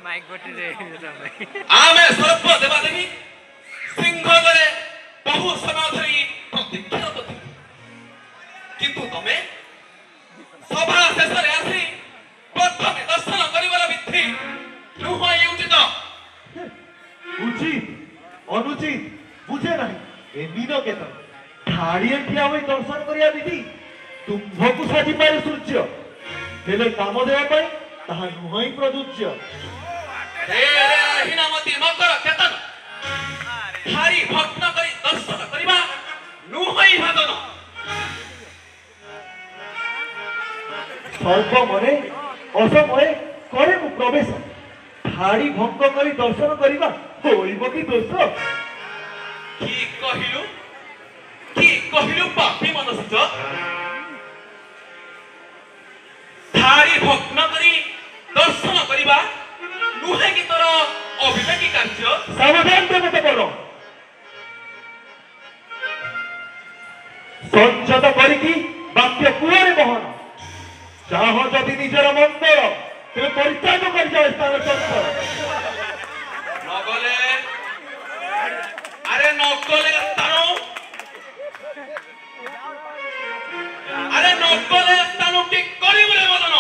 आमे सर्प देवादेवी सिंहगरे बहु समय धरी प्रतीक्षा करथि किंतु तमे सभा शेष रे आसी प्रथमे दर्शन करिवाला विधि नुहई उचित अनुचित बुझे नहीं ए मीनो के तो ठाड़िए ठिया होई दर्शन करिया विधि तुम्भकु साजी पारे सूर्य हेले काम देवा पाई ताहा नुहई प्रदुज्य हे हिनामती मकर केतन थारी भग्न करी दर्शन करिबा नुहई भादन सर्प मने असमये करे मु प्रवेश ठाड़ी भंग करी दर्शन करिबा होइबो की दोष की कहिलु पापी मनुष्य थारी भग्न करी दर्शन करिबा नुहे की तोर अविवेकी कार्य सावधान ते मते करो संचत करिकी वाक्य कुआरे बहन चाह जदि निजर मंदिर तेरे परित्याग कर जाए स्थान चंचल नगले अरे नगले स्थानो अरे नगले स्थानो की करिबले मदन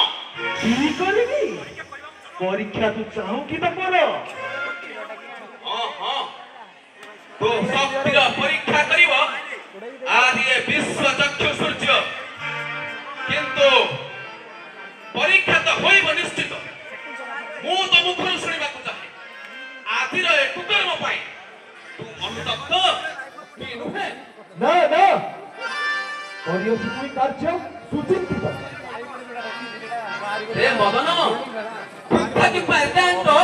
की करिबी परीक्षा तू चाहू की तो कर हां तो शक्तिर परीक्षा करिव आज ये विश्व चक्षु सूर्य किंतु परीक्षा तो होइब निश्चित मु तो मुखर सुनिबा को चाहे आधि रे कुकर्म पाई तू अनुतप्त की नुहे ना करियो कोई कार्य सुचिंतित रे मदन ताकि पाइदान तो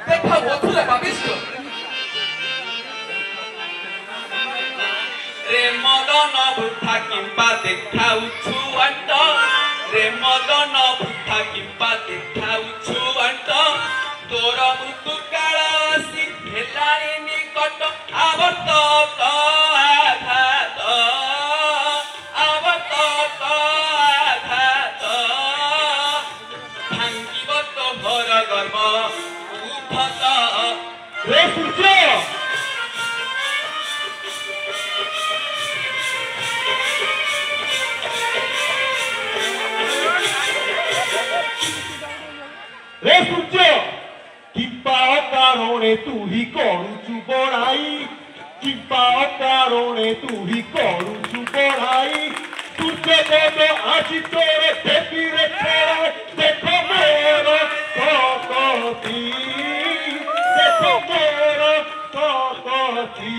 देखा वथुले भाबिष्ट रे मदन बुद्धा किंबा देखाउछु अंत रे मदन बुद्धा किंबा देखाउछु अंत तोर मृत्यु काल आसी हेलानी निकट आवर्त आघात आवर्त आघात भांगिब तो भर गर्भ उठत रे सूर्य रे सूर्य किंपा कारणे तू ही करूचु बड़ाई किंपा कारणे तू ही करूचु बड़ाई सूर्य देव आजी तोरे देवी रे छेड़ा देखो मोर सकती देखो मोर सकती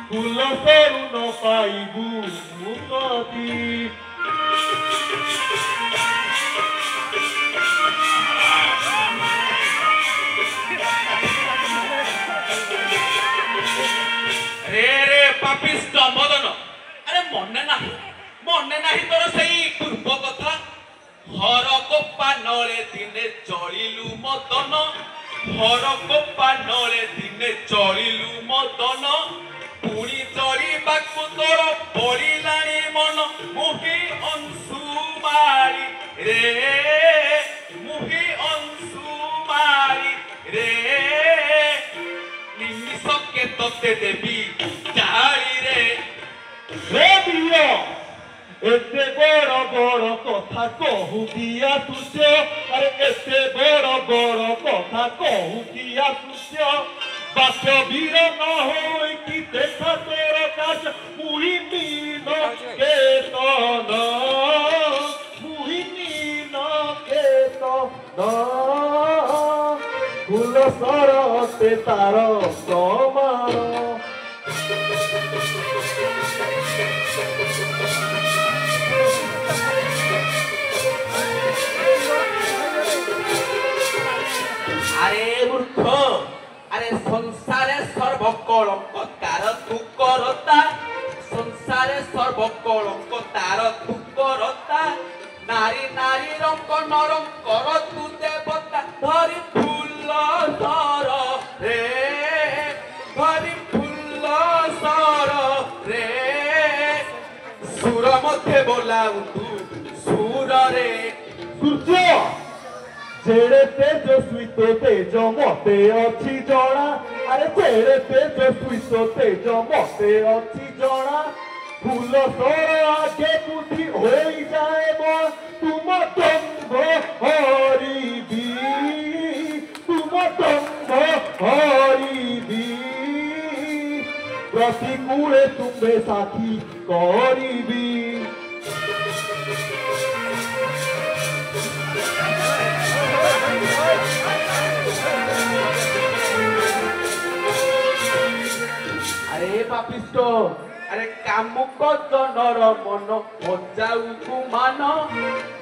फूल सरू न पाइबू मुक्ति रे पापिष्ट मदन अरे मने नाही तोर सही पूर्व कथा हर कोपा नळे दिने चलिलु मदन हर कोपा नळे दिने चलिलु मदन पुणी चलिबाकु तोर पड़िलाणी मन मुही अंशुमारी रे मुही अंशुमारी रे निमिषके तते देवी जाली रे बिया एते बड़ कथा कहू किया सूर्य अरे एते बड़ कथा कहू किया सूर्य बाक्य वीर न हो कि देखा तोर काश मुहि मीन केतन मुहि मीन केतन फूल सरते तार समान अरे मूर्ख अरे संसारे सर्वकलंक तार तुकरता संसारे सर्वकलंक तार तुकरता नारी नारी रंग नरम कर तू देवता धरी फूल सर रे धरी फूल सर रे सुर मध्य बोलाऊ तू सुर रे सूर्य जेड़े तेजस्वी तो तेज मते अच्छी जणा अरे जेड़े तेजस्वी तो तेज मते अच्छी जणा फूल सर आगे कुटी हो जाए मो तुम दम्भ हरिबी तुम दम्भ हरिबी प्रतिकूले तुम्हें साथी करिबी अरे पापिष्ट अरे कामुक जनर मन बचाऊ कुमान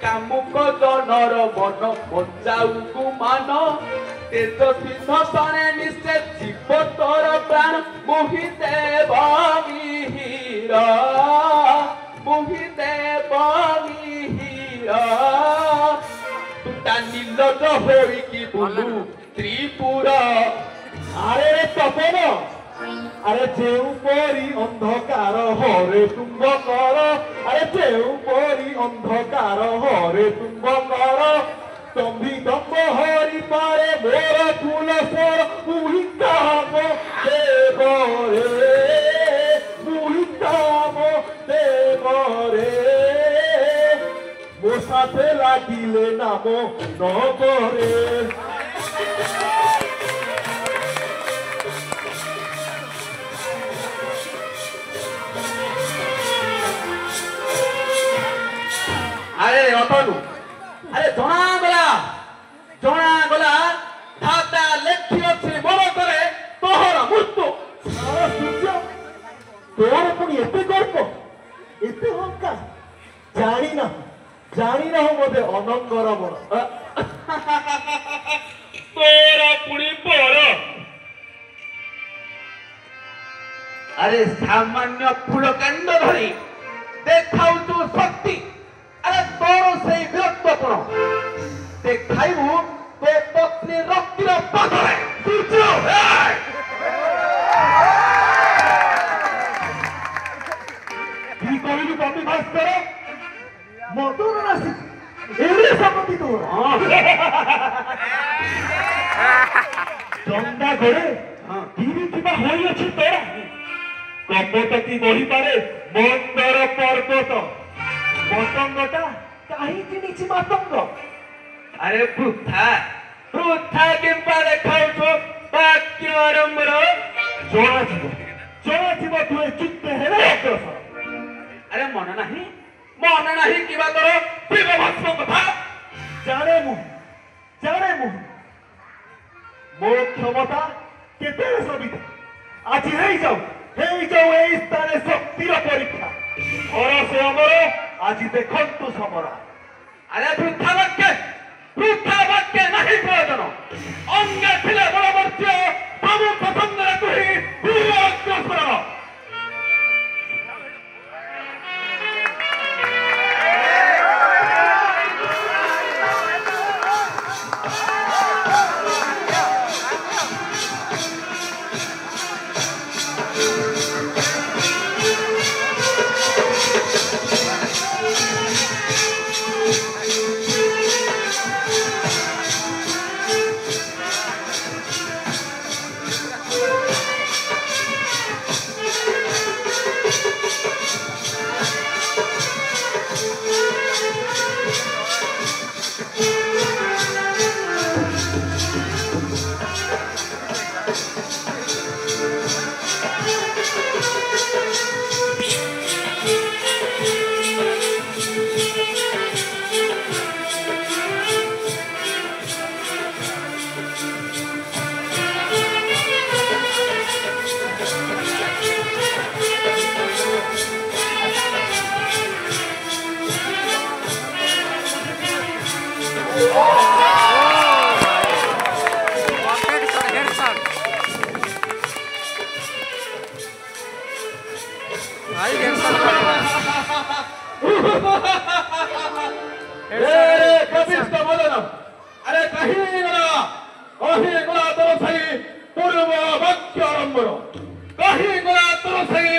कामुक जनर मन बचाऊ कुमान तेजस्वी सपने निश्चय जीव तोर प्राण मोहि देव मिहिर तुटा नीलज होइकी बुलु त्रिपुर अरे तपन अरे जेउपरी अंधकार हरे तुम्बकर अरे जेउपरी अंधकार हरे तुम्बकर तंभी दम्भ हरि पारे मोर फूल सर मुहिताम देव रे मुहिताम देव रे मो साथे लागिले नाम नगरे अरे अतनु अरे जना गला खाता लेखी अछि मोर करे तोहर मृत्यु सारा सूर्य तोर पुणी एते गर्व एते हंकार जानी ना हो मते अनंगर मन तोरा पुणी पर अरे सामान्य फूलकांड धरी देखाऊ तू शक्ति अरे तोर से वीरत्वपूर्ण देखाइबू तो पत्नी रक्तिर पाथरे सूर्य की कहलु कपि भास्कर मधुर राशि एरे सम्मति तोर चंदा घरे गिरी थिबा होई अछि तोरा कपट की बही पारे मंदर पर्वत पतंगटा काहे किनिछि मातंग अरे वृथा किंपा देखाऊ तो वाक्य आरंभर जणा जीव तुए चित्ते हेले अग्रसर अरे मन नहीं किबा तोर प्रेम भस्म कथा जाने मुह मो क्षमता केते सबिता आज हेई जाऊ एई स्थाने शक्तिर परीक्षा और से अमर आज देखंतु समरा अरे वृथा वाक्य नहीं प्रयोजन अंगे थिले बलवर्त्य प्रमुख संगरे तुही वीरग्रसर अरे कहीं गला तोर सही पूर्व वाक्य आरंभर कहीं गला तोर सही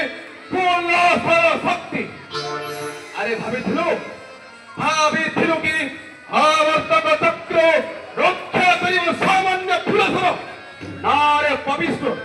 पूर्ण शक्ति अरे भाविथिलु कि आवर्तक चक्र ପାପିଷ୍ଟ